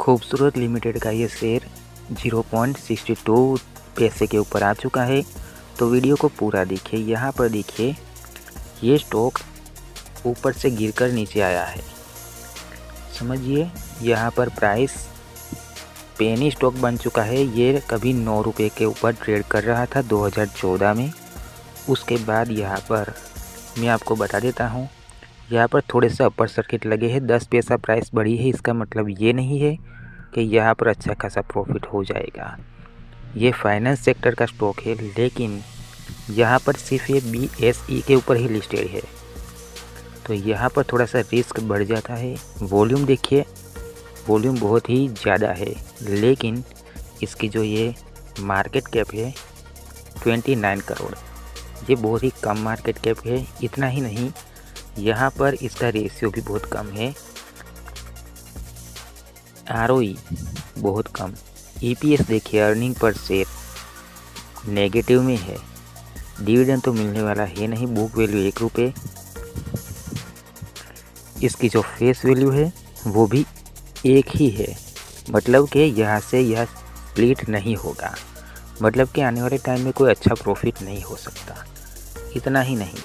खूबसूरत लिमिटेड का ये शेयर 0.62 पैसे के ऊपर आ चुका है। तो वीडियो को पूरा देखिए। यहाँ पर देखिए ये स्टॉक ऊपर से गिरकर नीचे आया है, समझिए। यहाँ पर प्राइस पेनी स्टॉक बन चुका है। ये कभी 9 रुपये के ऊपर ट्रेड कर रहा था 2014 में। उसके बाद यहाँ पर मैं आपको बता देता हूँ, यहाँ पर थोड़े से अपर सर्किट लगे हैं। 10 पैसा प्राइस बढ़ी है, इसका मतलब ये नहीं है कि यहाँ पर अच्छा खासा प्रॉफिट हो जाएगा। ये फाइनेंस सेक्टर का स्टॉक है, लेकिन यहाँ पर सिर्फ ये BSE के ऊपर ही लिस्टेड है, तो यहाँ पर थोड़ा सा रिस्क बढ़ जाता है। वॉल्यूम देखिए, वॉल्यूम बहुत ही ज़्यादा है, लेकिन इसकी जो ये मार्केट कैप है 29 करोड़, ये बहुत ही कम मार्केट कैप है। इतना ही नहीं, यहाँ पर इसका रेशियो भी बहुत कम है। ROE बहुत कम। EPS देखिए, अर्निंग पर शेयर नेगेटिव में है। डिविडेंड तो मिलने वाला है नहीं। बुक वैल्यू 1 रुपये। इसकी जो फेस वैल्यू है वो भी 1 ही है, मतलब कि यहाँ से यह स्प्लिट नहीं होगा, मतलब कि आने वाले टाइम में कोई अच्छा प्रॉफिट नहीं हो सकता। इतना ही नहीं,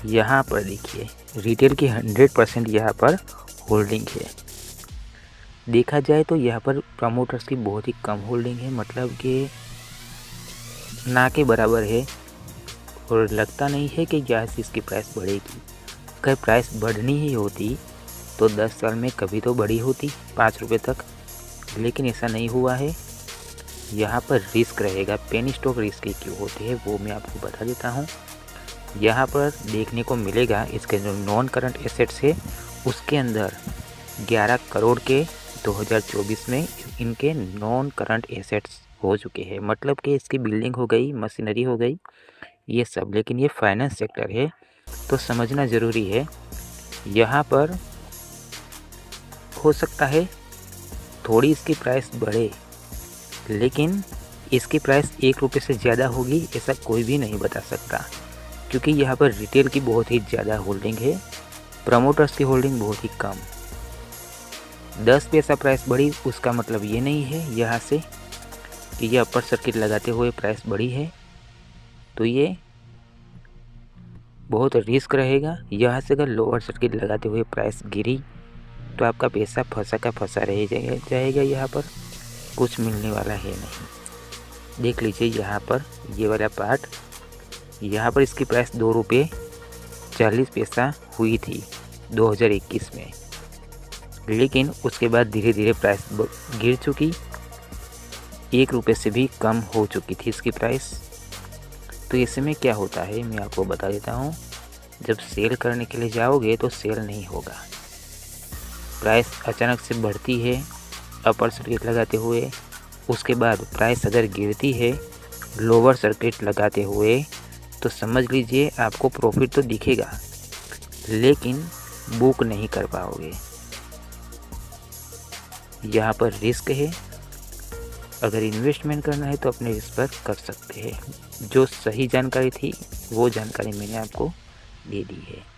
यहाँ पर देखिए रिटेल की 100% यहाँ पर होल्डिंग है। देखा जाए तो यहाँ पर प्रमोटर्स की बहुत ही कम होल्डिंग है, मतलब कि ना के बराबर है। और लगता नहीं है कि यहाँ से इसकी प्राइस बढ़ेगी। अगर प्राइस बढ़नी ही होती तो 10 साल में कभी तो बढ़ी होती 5 रुपये तक, लेकिन ऐसा नहीं हुआ है। यहाँ पर रिस्क रहेगा। पेनी स्टॉक रिस्क क्यों होते हैं वो मैं आपको बता देता हूँ। यहाँ पर देखने को मिलेगा इसके जो नॉन करंट एसेट्स है उसके अंदर 11 करोड़ के 2024 में इनके नॉन करंट एसेट्स हो चुके हैं, मतलब कि इसकी बिल्डिंग हो गई, मशीनरी हो गई, ये सब। लेकिन ये फाइनेंस सेक्टर है तो समझना ज़रूरी है। यहाँ पर हो सकता है थोड़ी इसकी प्राइस बढ़े, लेकिन इसकी प्राइस 1 रुपये से ज़्यादा होगी ऐसा कोई भी नहीं बता सकता, क्योंकि यहाँ पर रिटेल की बहुत ही ज़्यादा होल्डिंग है, प्रमोटर्स की होल्डिंग बहुत ही कम। 10 पैसा प्राइस बढ़ी उसका मतलब ये नहीं है यहाँ से कि ये अपर सर्किट लगाते हुए प्राइस बढ़ी है, तो ये बहुत रिस्क रहेगा। यहाँ से अगर लोअर सर्किट लगाते हुए प्राइस गिरी तो आपका पैसा फंसा का फंसा रह जाएगा। यहाँ पर कुछ मिलने वाला है नहीं। देख लीजिए यहाँ पर ये वाला पार्ट, यहाँ पर इसकी प्राइस 2 रुपये 40 पैसा हुई थी 2021 में, लेकिन उसके बाद धीरे धीरे प्राइस गिर चुकी, 1 रुपये से भी कम हो चुकी थी इसकी प्राइस। तो ऐसे में क्या होता है मैं आपको बता देता हूँ। जब सेल करने के लिए जाओगे तो सेल नहीं होगा। प्राइस अचानक से बढ़ती है अपर सर्किट लगाते हुए, उसके बाद प्राइस अगर गिरती है लोअर सर्किट लगाते हुए, तो समझ लीजिए आपको प्रॉफिट तो दिखेगा, लेकिन बुक नहीं कर पाओगे। यहाँ पर रिस्क है। अगर इन्वेस्टमेंट करना है तो अपने रिस्क पर कर सकते हैं। जो सही जानकारी थी वो जानकारी मैंने आपको दे दी है।